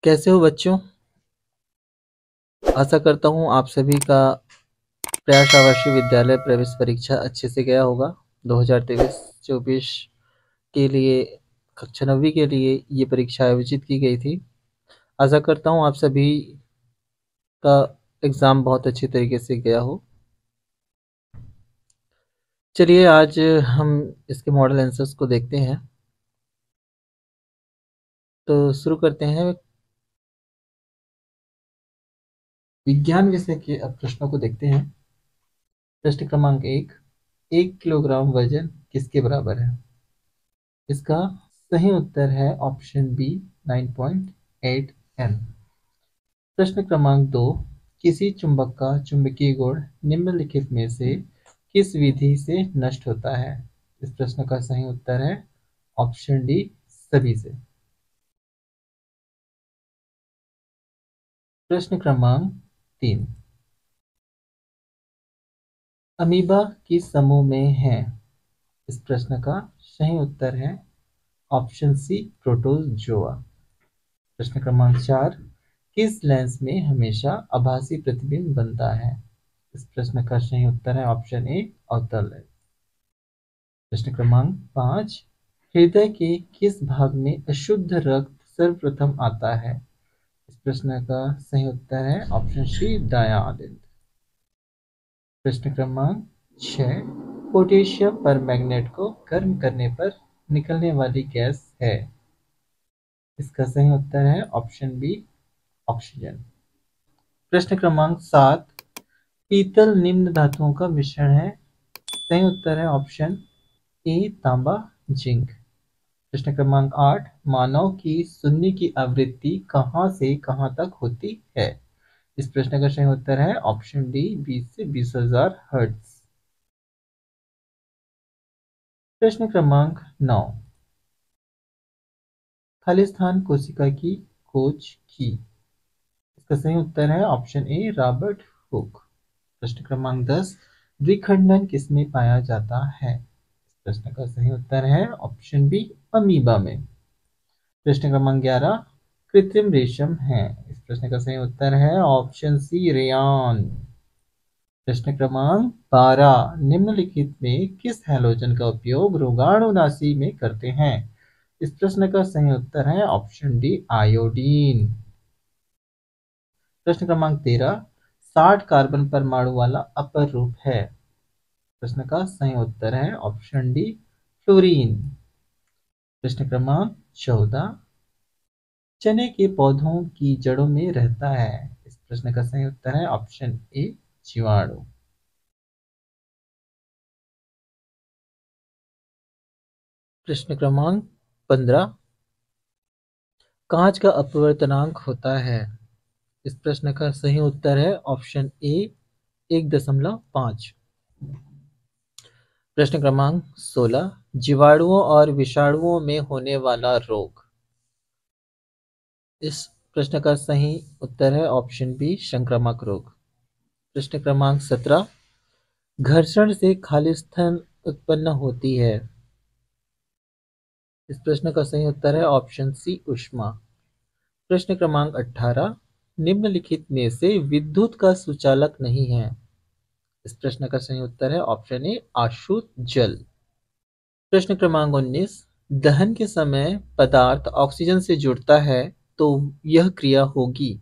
कैसे हो बच्चों? आशा करता हूँ आप सभी का प्रयास आवासीय विद्यालय प्रवेश परीक्षा अच्छे से गया होगा। 2023-24 के लिए कक्षा 9वीं के लिए ये परीक्षा आयोजित की गई थी। आशा करता हूँ आप सभी का एग्ज़ाम बहुत अच्छी तरीके से गया हो। चलिए आज हम इसके मॉडल आंसर्स को देखते हैं। तो शुरू करते हैं। विज्ञान विषय के अब प्रश्नों को देखते हैं। प्रश्न क्रमांक 1 किलोग्राम वजन किसके बराबर है? इसका सही उत्तर है ऑप्शन बी 9.8 n। प्रश्न क्रमांक 2 किसी चुंबक का चुंबकीय गुण निम्नलिखित में से किस विधि से नष्ट होता है? इस प्रश्न का सही उत्तर है ऑप्शन डी सभी से। प्रश्न क्रमांक 3 अमीबा किस समूह में है? इस प्रश्न का सही उत्तर है ऑप्शन सी प्रोटोजोआ। प्रश्न क्रमांक 4 किस लेंस में हमेशा आभासी प्रतिबिंब बनता है? इस प्रश्न का सही उत्तर है ऑप्शन ए अवतल लेंस। प्रश्न क्रमांक 5 हृदय के किस भाग में अशुद्ध रक्त सर्वप्रथम आता है? इस प्रश्न का सही उत्तर है ऑप्शन सी दायां आलिंद। प्रश्न क्रमांक 6 पोटेशियम परमैंगनेट को गर्म करने पर निकलने वाली गैस है? इसका सही उत्तर है ऑप्शन बी ऑक्सीजन। प्रश्न क्रमांक 7 पीतल निम्न धातुओं का मिश्रण है? सही उत्तर है ऑप्शन ए तांबा जिंक। प्रश्न क्रमांक 8 मानव की सुनने की आवृत्ति कहाँ से कहाँ तक होती है? इस प्रश्न का सही उत्तर है ऑप्शन डी 20 से 20,000 हर्ट्ज। प्रश्न क्रमांक 9 खालिस्तान कोशिका की खोज की? इसका सही उत्तर है ऑप्शन ए रॉबर्ट हुक। प्रश्न क्रमांक 10 द्विखंडन किसमें पाया जाता है? इस प्रश्न का सही उत्तर है ऑप्शन बी अमीबा में। प्रश्न क्रमांक 11 कृत्रिम रेशम है? इस प्रश्न का सही उत्तर है ऑप्शन सी रेयान। प्रश्न क्रमांक 12 निम्नलिखित में किस हैलोजन का उपयोग रोगाणुनाशी में करते हैं? इस प्रश्न का सही उत्तर है ऑप्शन डी आयोडीन। प्रश्न क्रमांक 13 60 कार्बन परमाणु वाला अपर रूप है? प्रश्न का सही उत्तर है ऑप्शन डी फ्लोरीन। प्रश्न क्रमांक 14 चने के पौधों की जड़ों में रहता है? इस प्रश्न का सही उत्तर है ऑप्शन ए जीवाणु। प्रश्न क्रमांक 15 कांच का अपवर्तनांक होता है? इस प्रश्न का सही उत्तर है ऑप्शन ए 1.5। प्रश्न क्रमांक 16 जीवाणुओं और विषाणुओं में होने वाला रोग? इस प्रश्न का सही उत्तर है ऑप्शन बी संक्रामक रोग। प्रश्न क्रमांक 17 घर्षण से खालिस्तान उत्पन्न होती है? इस प्रश्न का सही उत्तर है ऑप्शन सी ऊष्मा। प्रश्न क्रमांक 18 निम्नलिखित में से विद्युत का सुचालक नहीं है? इस प्रश्न का सही उत्तर है ऑप्शन ए आशुत जल। प्रश्न क्रमांक 19 दहन के समय पदार्थ ऑक्सीजन से जुड़ता है तो यह क्रिया होगी?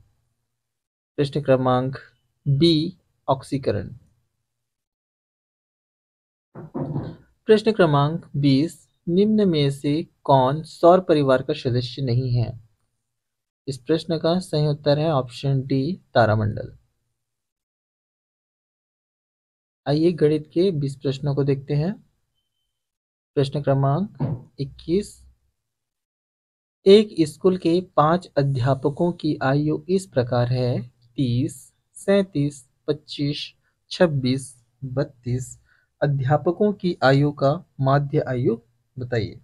प्रश्न क्रमांक बी ऑक्सीकरण। प्रश्न क्रमांक 20 निम्न में से कौन सौर परिवार का सदस्य नहीं है? इस प्रश्न का सही उत्तर है ऑप्शन डी तारामंडल। आइए गणित के 20 प्रश्नों को देखते हैं। प्रश्न क्रमांक 21 एक स्कूल के 5 अध्यापकों की आयु इस प्रकार है 30 37 25 26 32 अध्यापकों की आयु का माध्य आयु बताइए।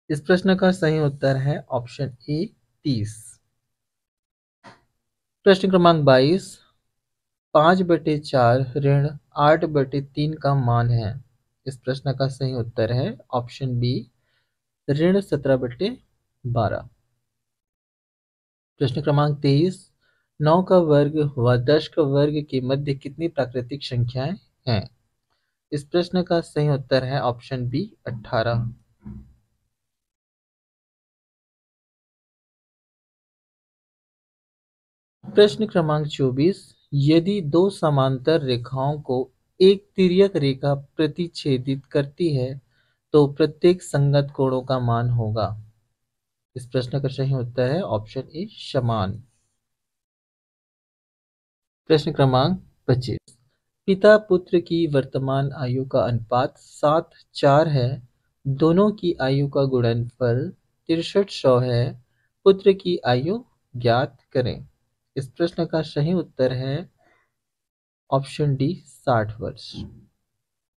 इस प्रश्न का सही उत्तर है ऑप्शन ए 30। प्रश्न क्रमांक 22 5/4 ऋण 8/3 का मान है? इस प्रश्न का सही उत्तर है ऑप्शन बी ऋण 17/12। प्रश्न क्रमांक 23, 9 का वर्ग व 10 का वर्ग के मध्य कितनी प्राकृतिक संख्याएं हैं? इस प्रश्न का सही उत्तर है ऑप्शन बी 18। प्रश्न क्रमांक 24, यदि दो समांतर रेखाओं को एक तिर्यक रेखा प्रतिच्छेदित करती है तो प्रत्येक संगत कोणों का मान होगा। इस प्रश्न का सही उत्तर है ऑप्शन ए समान। प्रश्न क्रमांक 25, पिता पुत्र की वर्तमान आयु का अनुपात 7:4 है। दोनों की आयु का गुणनफल 6300 है। पुत्र की आयु ज्ञात करें। इस प्रश्न का सही उत्तर है ऑप्शन डी 60 वर्ष।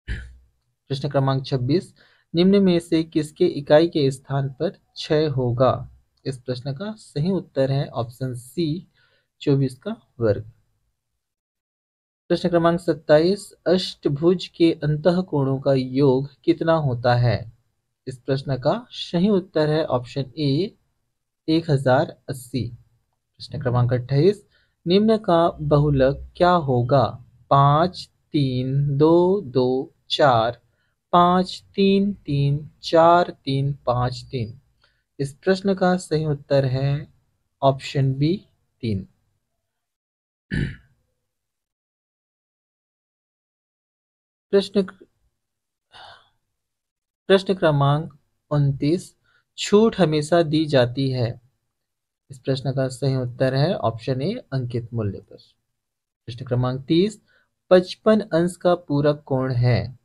प्रश्न क्रमांक 26, निम्न में से किसके इकाई के स्थान पर 6 होगा? इस प्रश्न का सही उत्तर है ऑप्शन सी 24 का वर्ग। प्रश्न क्रमांक 27, अष्टभुज के अंतःकोणों का योग कितना होता है? इस प्रश्न का सही उत्तर है ऑप्शन ए 1080। प्रश्न क्रमांक 28, निम्न का बहुलक क्या होगा? 5 3 2 2 4 5 3 3 4 3 5 3। इस प्रश्न का सही उत्तर है ऑप्शन बी 3। प्रश्न प्रश्न क्रमांक 29, छूट हमेशा दी जाती है। इस प्रश्न का सही उत्तर है ऑप्शन ए अंकित मूल्य पर। प्रश्न क्रमांक 30, 55 अंश का पूरक कोण है।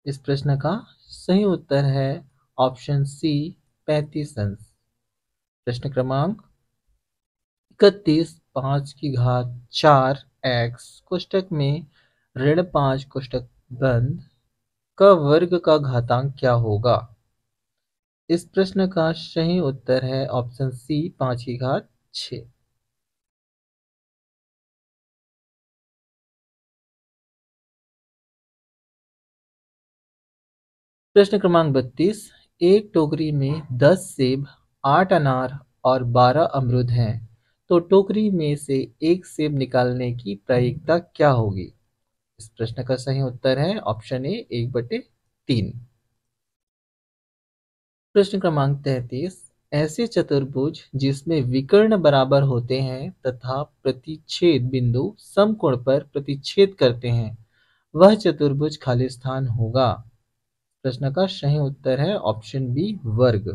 इस प्रश्न का सही उत्तर है ऑप्शन सी 35 अंश। प्रश्न क्रमांक 31, 5 की घात 4 एक्स कोष्टक में ऋण 5 कोष्टक बंद का वर्ग का घातांक क्या होगा? इस प्रश्न का सही उत्तर है ऑप्शन सी 5 की घात 6। प्रश्न क्रमांक 32, एक टोकरी में 10 सेब, 8 अनार और 12 अमरूद हैं, तो टोकरी में से एक सेब निकालने की प्रायिकता क्या होगी? इस प्रश्न का सही उत्तर है ऑप्शन ए 1/3। प्रश्न क्रमांक 33, ऐसे चतुर्भुज जिसमें विकर्ण बराबर होते हैं तथा प्रतिच्छेद बिंदु समकोण पर प्रतिच्छेद करते हैं, वह चतुर्भुज खाली स्थान होगा। प्रश्न का सही उत्तर है ऑप्शन बी वर्ग।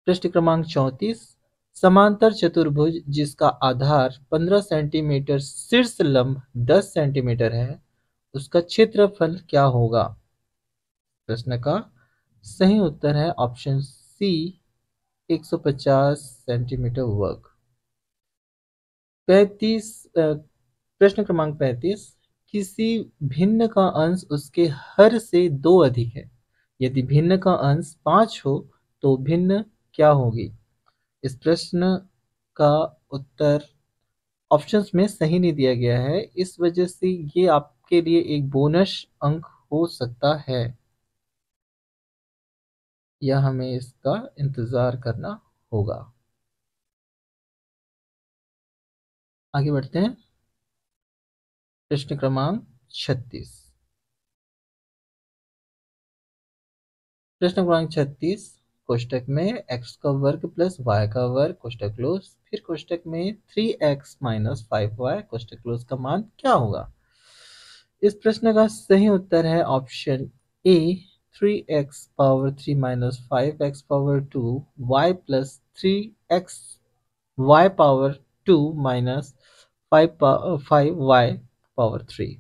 प्रश्न क्रमांक 34, समांतर चतुर्भुज जिसका आधार 15 सेंटीमीटर शीर्ष लंब 10 सेंटीमीटर है, उसका क्षेत्रफल क्या होगा? प्रश्न का सही उत्तर है ऑप्शन सी 150 सेंटीमीटर वर्ग। 35, प्रश्न क्रमांक 35, किसी भिन्न का अंश उसके हर से 2 अधिक है। यदि भिन्न का अंश 5 हो तो भिन्न क्या होगी? इस प्रश्न का उत्तर ऑप्शंस में सही नहीं दिया गया है, इस वजह से ये आपके लिए एक बोनस अंक हो सकता है, या हमें इसका इंतजार करना होगा। आगे बढ़ते हैं। प्रश्न क्रमांक 36, प्रश्न क्रमांक 36, कोष्टक में x का वर्ग प्लस y का वर्ग कोष्टक क्लोज, फिर कोष्टक में 3x माइनस 5y कोष्टक क्लोज का मान क्या होगा? इस प्रश्न का सही उत्तर है ऑप्शन ए 3x power 3 minus 5x power 2 y plus 3x y power 2 minus 5y power 3।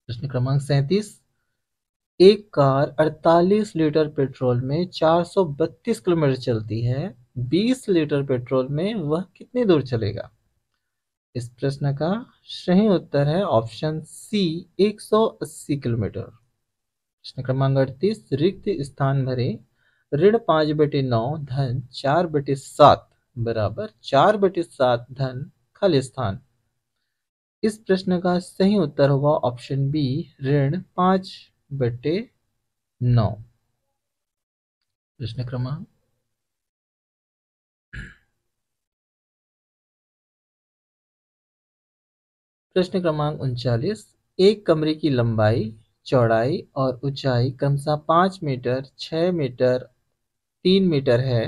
प्रश्न क्रमांक 37, एक कार 48 लीटर पेट्रोल में 432 किलोमीटर चलती है, 20 लीटर पेट्रोल में वह कितनी दूर चलेगा? इस प्रश्न का सही उत्तर है ऑप्शन सी 180 किलोमीटर। प्रश्न क्रमांक 38, रिक्त स्थान भरे, ऋण 5/9 धन 4/7 बराबर 4/7 धन खाली स्थान। इस प्रश्न का सही उत्तर होगा ऑप्शन बी ऋण 5/9। प्रश्न क्रमांक प्रश्न क्रमांक 39। एक कमरे की लंबाई, चौड़ाई और ऊंचाई क्रमशः 5 मीटर, 6 मीटर, 3 मीटर है।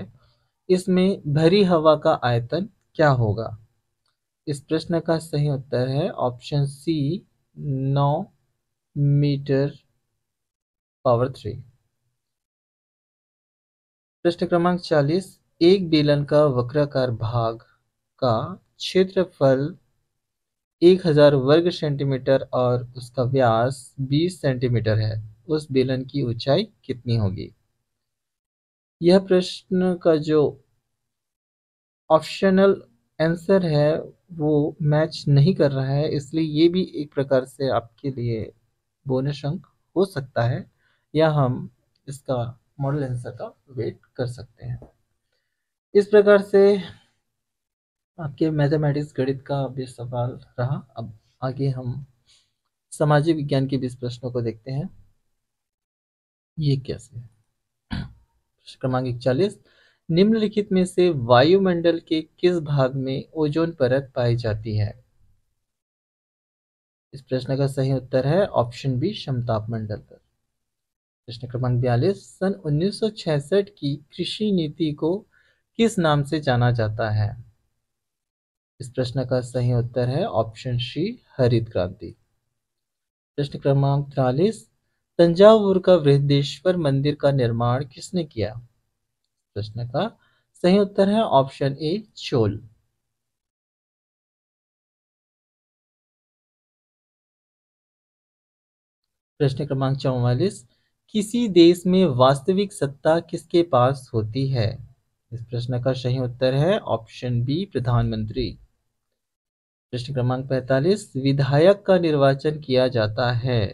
इसमें भरी हवा का आयतन क्या होगा? इस प्रश्न का सही उत्तर है ऑप्शन सी, 9 मीटर पावर 3। प्रश्न क्रमांक 40। एक बेलन का वक्राकार भाग का क्षेत्रफल 1000 वर्ग सेंटीमीटर और उसका व्यास 20 सेंटीमीटर है। उस बेलन की ऊंचाई कितनी होगी? यह प्रश्न का जो ऑप्शनल आंसर है वो मैच नहीं कर रहा है, इसलिए ये भी एक प्रकार से आपके लिए बोनस अंक हो सकता है, या हम इसका मॉडल आंसर का वेट कर सकते हैं। इस प्रकार से आपके मैथमेटिक्स गणित का भी सवाल रहा। अब आगे हम सामाजिक विज्ञान के 20 प्रश्नों को देखते हैं। ये कैसे है? प्रश्न क्रमांक 41। निम्नलिखित में से वायुमंडल के किस भाग में ओजोन परत पाई जाती है? इस प्रश्न का सही उत्तर है ऑप्शन बी, समताप मंडल पर। प्रश्न क्रमांक 42। सन 1966 की कृषि नीति को किस नाम से जाना जाता है? इस प्रश्न का सही उत्तर है ऑप्शन सी, हरित क्रांति। प्रश्न क्रमांक 43। तंजावुर का बृहदेश्वर मंदिर का निर्माण किसने किया? प्रश्न का सही उत्तर है ऑप्शन ए, चोल। प्रश्न क्रमांक 44। किसी देश में वास्तविक सत्ता किसके पास होती है? इस प्रश्न का सही उत्तर है ऑप्शन बी, प्रधानमंत्री। प्रश्न क्रमांक 45। विधायक का निर्वाचन किया जाता है।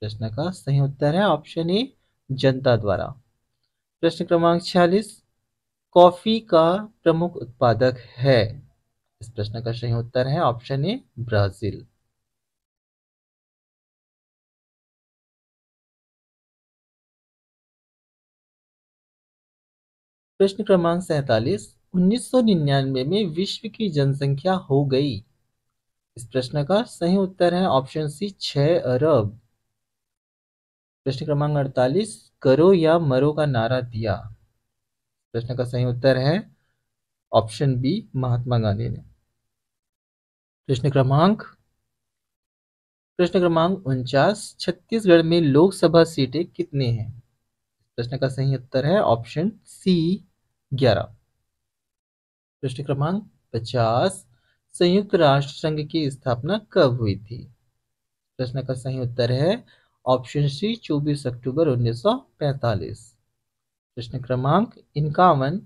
प्रश्न का सही उत्तर है ऑप्शन ए, जनता द्वारा। प्रश्न क्रमांक 46। कॉफी का प्रमुख उत्पादक है। इस प्रश्न का सही उत्तर है ऑप्शन ए, ब्राजील। प्रश्न क्रमांक 47। 1999 में विश्व की जनसंख्या हो गई। इस प्रश्न का सही उत्तर है ऑप्शन सी, 6 अरब। प्रश्न क्रमांक 48। करो या मरो का नारा दिया। प्रश्न का सही उत्तर है ऑप्शन बी, महात्मा गांधी ने। प्रश्न क्रमांक 49। छत्तीसगढ़ में लोकसभा सीटें कितनी हैं? प्रश्न का सही उत्तर है ऑप्शन सी, 11। प्रश्न क्रमांक 50। संयुक्त राष्ट्र संघ की स्थापना कब हुई थी? प्रश्न का सही उत्तर है ऑप्शन सी, 24 अक्टूबर 1945। प्रश्न क्रमांक 51।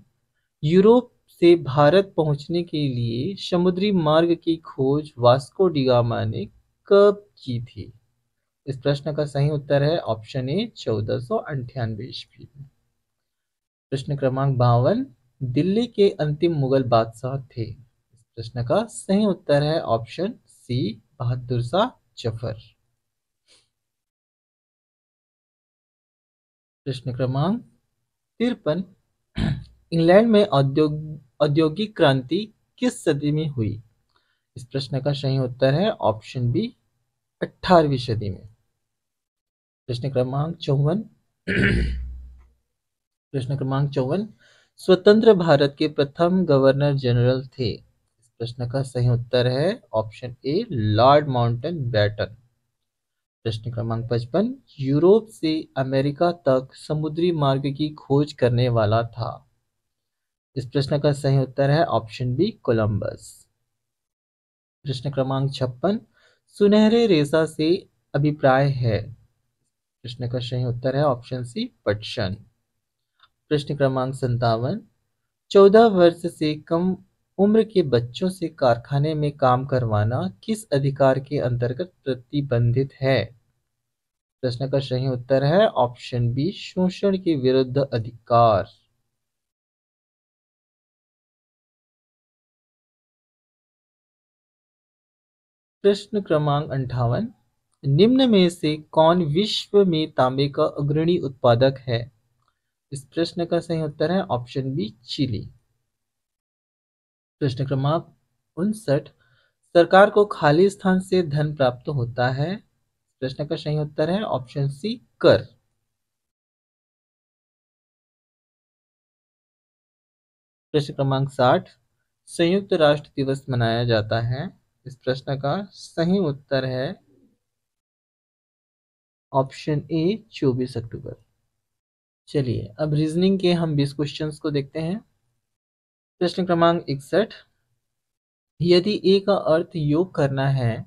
यूरोप से भारत पहुंचने के लिए समुद्री मार्ग की खोज वास्को डी गामा ने कब की थी? इस प्रश्न का सही उत्तर है ऑप्शन ए, 1498 ईस्वी में। प्रश्न क्रमांक 52। दिल्ली के अंतिम मुगल बादशाह थे। इस प्रश्न का सही उत्तर है ऑप्शन सी, बहादुर शाह जफर। प्रश्न क्रमांक 53। इंग्लैंड में औद्योगिक क्रांति किस सदी में हुई? इस प्रश्न का सही उत्तर है ऑप्शन बी, 18वीं सदी में। प्रश्न क्रमांक 54। प्रश्न क्रमांक 54। स्वतंत्र भारत के प्रथम गवर्नर जनरल थे। इस प्रश्न का सही उत्तर है option A, Lord Mountbatten. प्रश्न क्रमांक 55। यूरोप से अमेरिका तक समुद्री मार्ग की खोज करने वाला था। इस प्रश्न का सही उत्तर है ऑप्शन बी, कोलंबस। प्रश्न क्रमांक 56। सुनहरे रेशा से अभिप्राय है। प्रश्न का सही उत्तर है ऑप्शन सी, पटसन। प्रश्न क्रमांक 57। 14 वर्ष से कम उम्र के बच्चों से कारखाने में काम करवाना किस अधिकार के अंतर्गत प्रतिबंधित है? प्रश्न का सही उत्तर है ऑप्शन बी, शोषण के विरुद्ध अधिकार। प्रश्न क्रमांक 58। निम्न में से कौन विश्व में तांबे का अग्रणी उत्पादक है? इस प्रश्न का सही उत्तर है ऑप्शन बी, चिली। प्रश्न क्रमांक 59। सरकार को खाली स्थान से धन प्राप्त होता है। प्रश्न का सही उत्तर है ऑप्शन सी कर। प्रश्न क्रमांक 60, संयुक्त राष्ट्र दिवस मनाया जाता है। इस प्रश्न का सही उत्तर है ऑप्शन ए 24 अक्टूबर। चलिए अब रीजनिंग के हम 20 क्वेश्चंस को देखते हैं। प्रश्न क्रमांक 61, यदि ए का अर्थ योग करना है,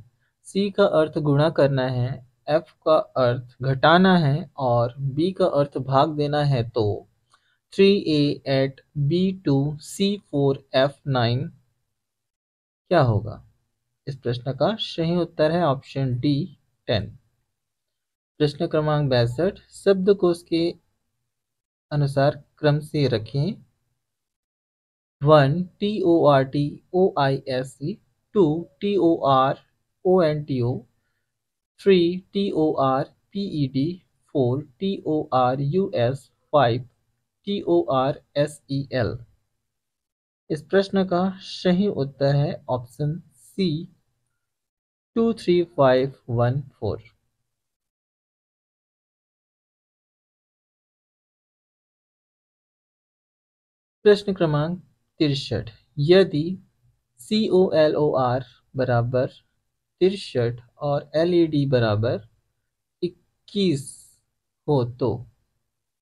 सी का अर्थ गुणा करना है, एफ का अर्थ घटाना है और बी का अर्थ भाग देना है तो 3a@b2c4f9 क्या होगा? इस प्रश्न का सही उत्तर है ऑप्शन डी 10। प्रश्न क्रमांक 62, शब्दकोश के अनुसार क्रम से रखें। 1 TORTOISE, 2 TORONTO, 3 TORPED, 4 TORUS, 5 TORSEL। इस प्रश्न का सही उत्तर है ऑप्शन सी 23514। प्रश्न क्रमांक 63, यदि COLOR बराबर 63 और LED बराबर 21 हो तो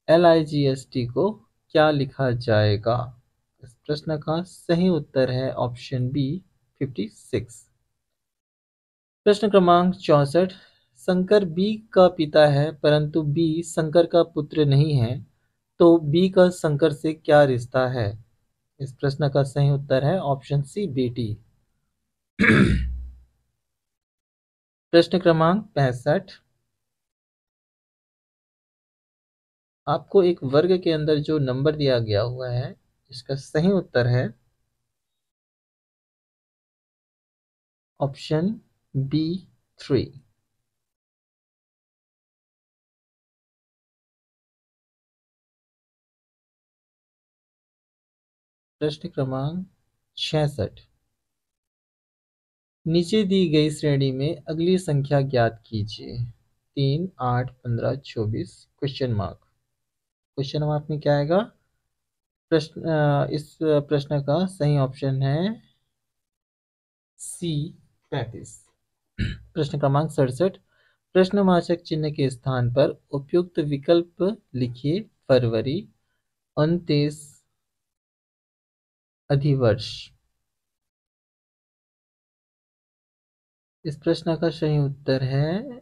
LIGST को क्या लिखा जाएगा? इस प्रश्न का सही उत्तर है ऑप्शन बी 56। प्रश्न क्रमांक 64, शंकर बी का पिता है परंतु बी शंकर का पुत्र नहीं है तो बी का शंकर से क्या रिश्ता है? इस प्रश्न का सही उत्तर है ऑप्शन सी बेटी। प्रश्न क्रमांक 65, आपको एक वर्ग के अंदर जो नंबर दिया गया हुआ है इसका सही उत्तर है ऑप्शन बी 3। प्रश्न क्रमांक 66, नीचे दी गई श्रेणी में अगली संख्या ज्ञात कीजिए। 3, 8, 15, 24 क्वेश्चन मार्क। क्वेश्चन मार्क में क्या आएगा? इस प्रश्न का सही ऑप्शन है सी 35। प्रश्न क्रमांक 67, प्रश्नवाचक चिन्ह के स्थान पर उपयुक्त विकल्प लिखिए। फरवरी, 29, अधिवर्ष। इस प्रश्न का सही उत्तर है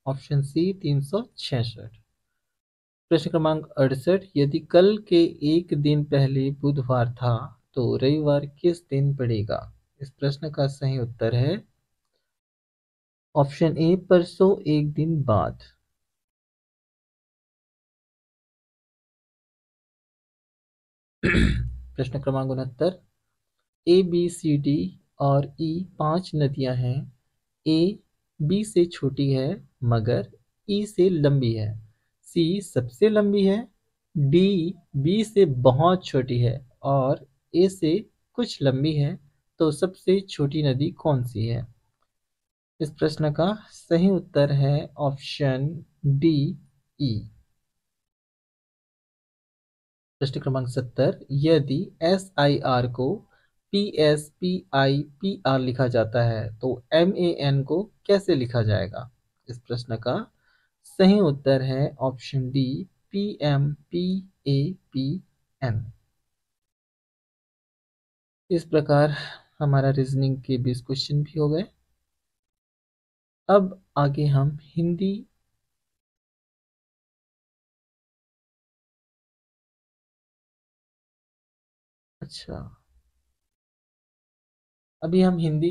ऑप्शन सी 366। प्रश्न क्रमांक 68, यदि कल के एक दिन पहले बुधवार था तो रविवार किस दिन पड़ेगा? इस प्रश्न का सही उत्तर है ऑप्शन ए परसों एक दिन बाद। प्रश्न क्रमांक 69, ABCD और E 5 नदियां हैं। A B से छोटी है मगर E से लंबी है। C सबसे लंबी है। D B से बहुत छोटी है और A से कुछ लंबी है। तो सबसे छोटी नदी कौन सी है? इस प्रश्न का सही उत्तर है ऑप्शन डी ई। प्रश्न क्रमांक 70, यदि SIR को PSPIPR लिखा जाता है तो MAN को कैसे लिखा जाएगा? इस प्रश्न का सही उत्तर है ऑप्शन डी PMPAPN। इस प्रकार हमारा रीजनिंग के 20 क्वेश्चन भी हो गए। अब आगे हम हिंदी अच्छा अभी हम हिंदी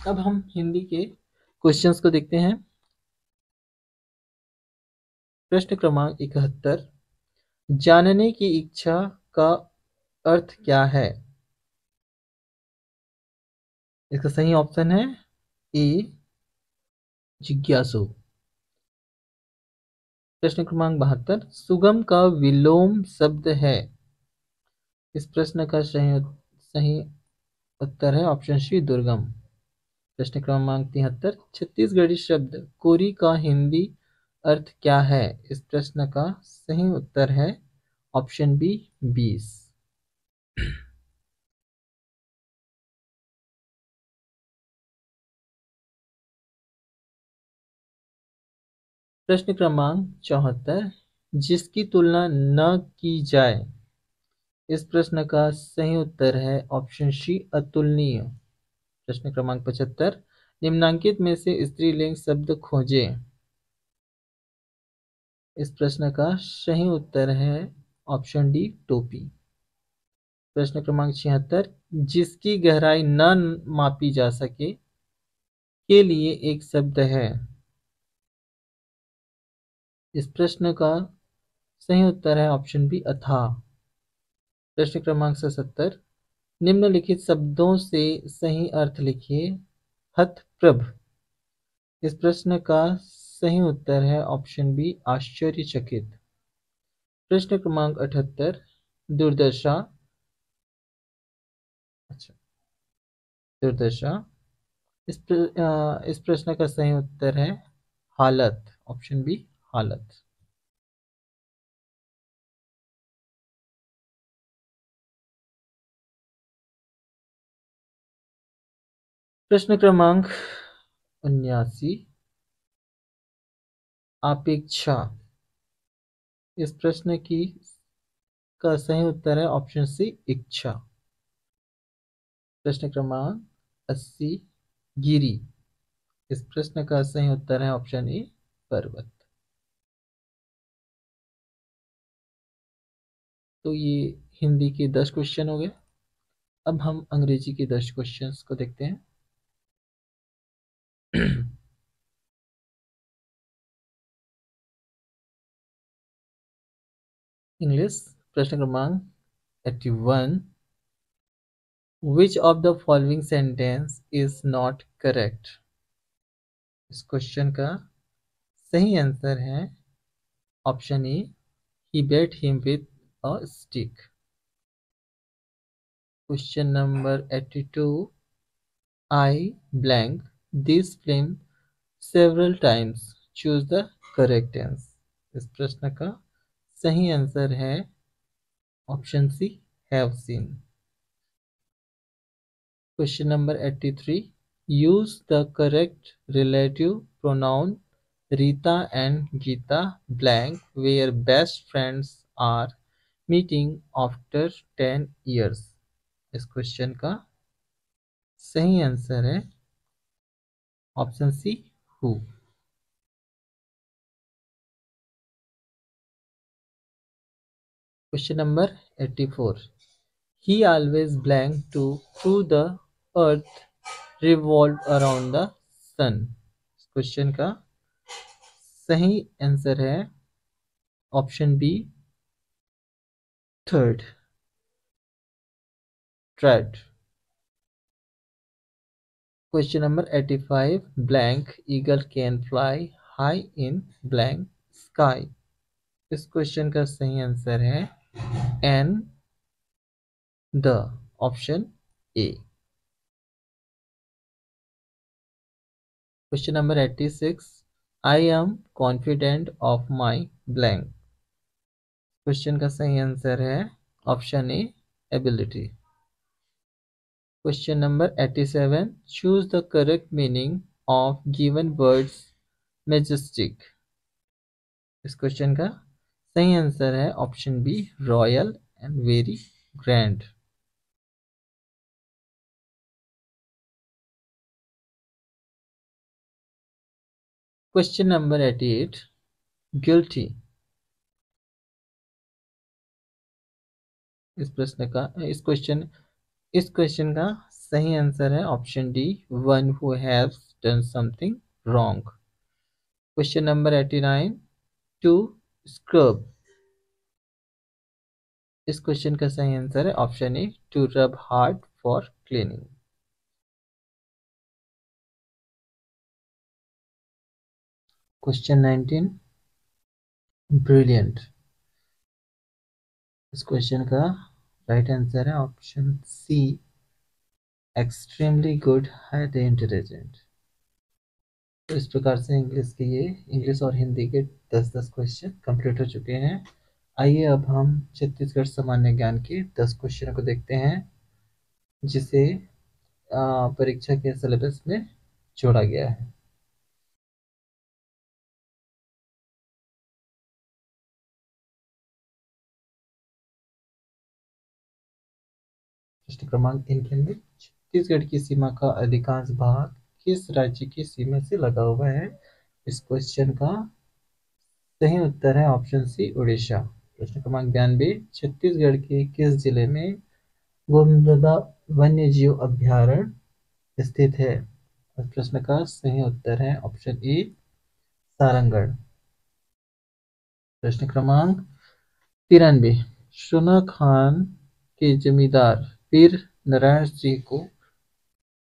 अब हम हिंदी के क्वेश्चंस को देखते हैं। प्रश्न क्रमांक 71, जानने की इच्छा का अर्थ क्या है? इसका सही ऑप्शन है ए जिज्ञासु। प्रश्न क्रमांक 72, सुगम का विलोम शब्द है। इस प्रश्न का सही उत्तर है ऑप्शन सी दुर्गम। प्रश्न क्रमांक 73, छत्तीसगढ़ी शब्द कोरी का हिंदी अर्थ क्या है? इस प्रश्न का सही उत्तर है ऑप्शन बी 20। प्रश्न क्रमांक 74, जिसकी तुलना न की जाए। इस प्रश्न का सही उत्तर है ऑप्शन सी अतुलनीय। प्रश्न क्रमांक 75, निम्नांकित में से स्त्रीलिंग शब्द खोजें। इस प्रश्न का सही उत्तर है ऑप्शन डी टोपी। प्रश्न क्रमांक 76, जिसकी गहराई न मापी जा सके के लिए एक शब्द है। इस प्रश्न का सही उत्तर है ऑप्शन बी अथाह। प्रश्न क्रमांक 77, निम्नलिखित शब्दों से सही अर्थ लिखिए। हतप्रभ। इस प्रश्न का सही उत्तर है ऑप्शन बी आश्चर्यचकित। प्रश्न क्रमांक 78, दुर्दशा। अच्छा, दुर्दशा। इस प्रश्न का सही उत्तर है हालत, ऑप्शन बी हालत। प्रश्न क्रमांक 79, अपेक्षा। इस प्रश्न की का सही उत्तर है ऑप्शन सी इच्छा। प्रश्न क्रमांक 80, गिरी। इस प्रश्न का सही उत्तर है ऑप्शन ए पर्वत। तो ये हिंदी के 10 क्वेश्चन हो गए। अब हम अंग्रेजी के 10 क्वेश्चंस को देखते हैं। इंग्लिश। प्रश्न क्रमांक 81, which of the following sentence is not correct. इस क्वेश्चन का सही आंसर है option A he bet him with a stick. Question number 82, I blank this film several times, choose the correct answer. इस प्रश्न का सही आंसर है option C have seen. Question number 83, use the correct relative pronoun Rita and Gita blank were best friends are meeting after 10 years। इस question का सही answer है option see who. Question number 84, he always blank to prove the earth revolved around the sun। इस question का सही answer है option B third, trade. Question number 85, blank eagle can fly high in blank sky. इस question का सही answer है an the, option A. Question number 86, I am confident of my blank. Question का सही answer है option A ability. Question number 87, choose the correct meaning of given words majestic. इस question का सही आंसर है option B royal and very grand. Question number 88, guilty. इस question का सही आंसर है option D one who have done something wrong. Question number 89, to scrub. इस question का सही आंसर है option A to rub hard for cleaning. Question 19, brilliant. इस question का राइट आंसर है option C extremely good, highly intelligent. तो इस प्रकार से इंग्लिश और हिंदी के 10-10 क्वेश्चन कंप्लीट हो चुके हैं। आइए अब हम छत्तीसगढ़ सामान्य ज्ञान के 10 क्वेश्चनों को देखते हैं, जिसे परीक्षा के सिलेबस में जोड़ा गया है। प्रश्न क्रमांक 91, छत्तीसगढ़ की सीमा का अधिकांश भाग किस राज्य की सीमा से लगा हुआ है? इस क्वेश्चन का सही उत्तर है ऑप्शन सी, उड़ीसा। प्रश्न क्रमांक 92, छत्तीसगढ़ के किस जिले में गोविंदा वन्य जीव अभ्यारण्य स्थित है? इस प्रश्न का सही उत्तर है ऑप्शन ए, सारंगढ़। प्रश्न क्रमांक 93, शुना खान के जमींदार वीर नारायण सिंह को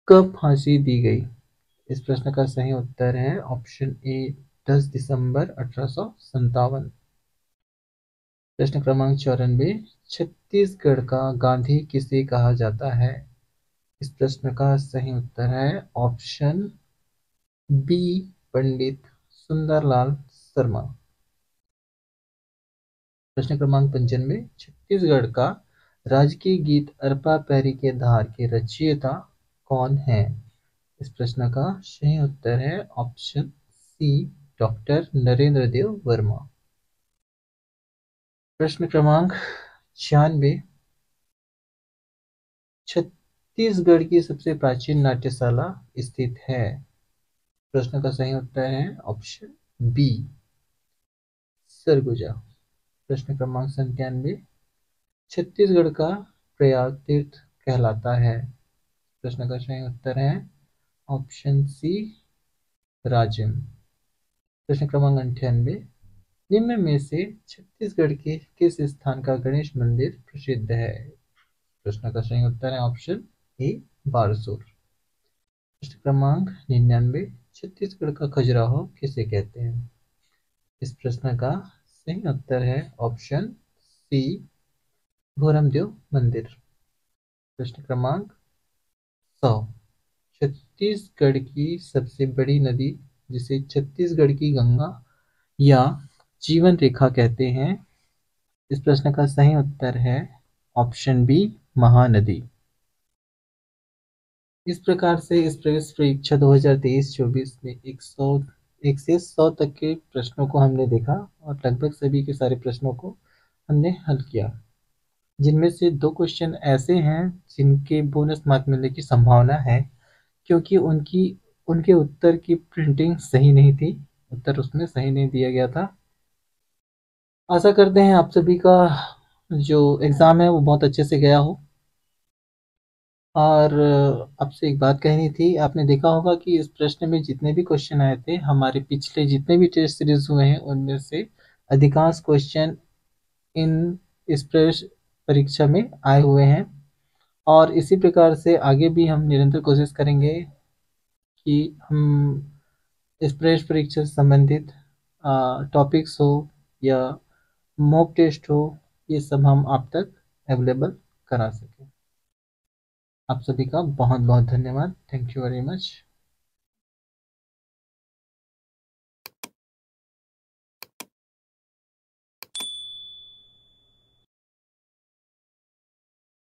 कब फांसी दी गई? इस प्रश्न का सही उत्तर है ऑप्शन ए, 10 दिसंबर 1857। प्रश्न क्रमांक 94, छत्तीसगढ़ का गांधी किसे कहा जाता है? इस प्रश्न का सही उत्तर है ऑप्शन बी, पंडित सुंदरलाल शर्मा। प्रश्न क्रमांक 95, छत्तीसगढ़ का राजकीय गीत अरपा पैरी के धार के रचयिता कौन है? इस प्रश्न का सही उत्तर है ऑप्शन सी, डॉक्टर नरेंद्र देव वर्मा। प्रश्न क्रमांक 96, छत्तीसगढ़ की सबसे प्राचीन नाट्यशाला स्थित है? प्रश्न का सही उत्तर है ऑप्शन बी, सरगुजा। प्रश्न क्रमांक 97, छत्तीसगढ़ का प्रयाग तीर्थ कहलाता है? प्रश्न का सही उत्तर है ऑप्शन सी, राजिम। प्रश्न क्रमांक 98, निम्न में से छत्तीसगढ़ के किस स्थान का गणेश मंदिर प्रसिद्ध है? प्रश्न का सही उत्तर है ऑप्शन ए, बारसूर। प्रश्न क्रमांक 99, छत्तीसगढ़ का खजुराहो किसे कहते हैं? इस प्रश्न का सही उत्तर है ऑप्शन सी, भोरमदेव मंदिर। प्रश्न क्रमांक 100, छत्तीसगढ़ की सबसे बड़ी नदी जिसे छत्तीसगढ़ की गंगा या जीवन रेखा कहते हैं? इस प्रश्न का सही उत्तर है ऑप्शन बी, महानदी। इस प्रकार से इस प्रवेश परीक्षा 2023-24 में 1 से 100 तक के प्रश्नों को हमने देखा और लगभग सभी के सारे प्रश्नों को हमने हल किया, जिनमें से 2 क्वेश्चन ऐसे हैं जिनके बोनस मार्क मिलने की संभावना है, क्योंकि उनके उत्तर की प्रिंटिंग सही नहीं थी, उत्तर उसमें सही नहीं दिया गया था। आशा करते हैं आप सभी का जो एग्ज़ाम है वो बहुत अच्छे से गया हो। और आपसे एक बात कहनी थी, आपने देखा होगा कि इस प्रश्न में जितने भी क्वेश्चन आए थे, हमारे पिछले जितने भी टेस्ट सीरीज हुए हैं उनमें से अधिकांश क्वेश्चन इन इस परीक्षा में आए हुए हैं। और इसी प्रकार से आगे भी हम निरंतर कोशिश करेंगे कि हम इस परीक्षा से संबंधित टॉपिक्स हो या मॉक टेस्ट हो, ये सब हम आप तक अवेलेबल करा सकें। आप सभी का बहुत बहुत धन्यवाद। Thank you very much.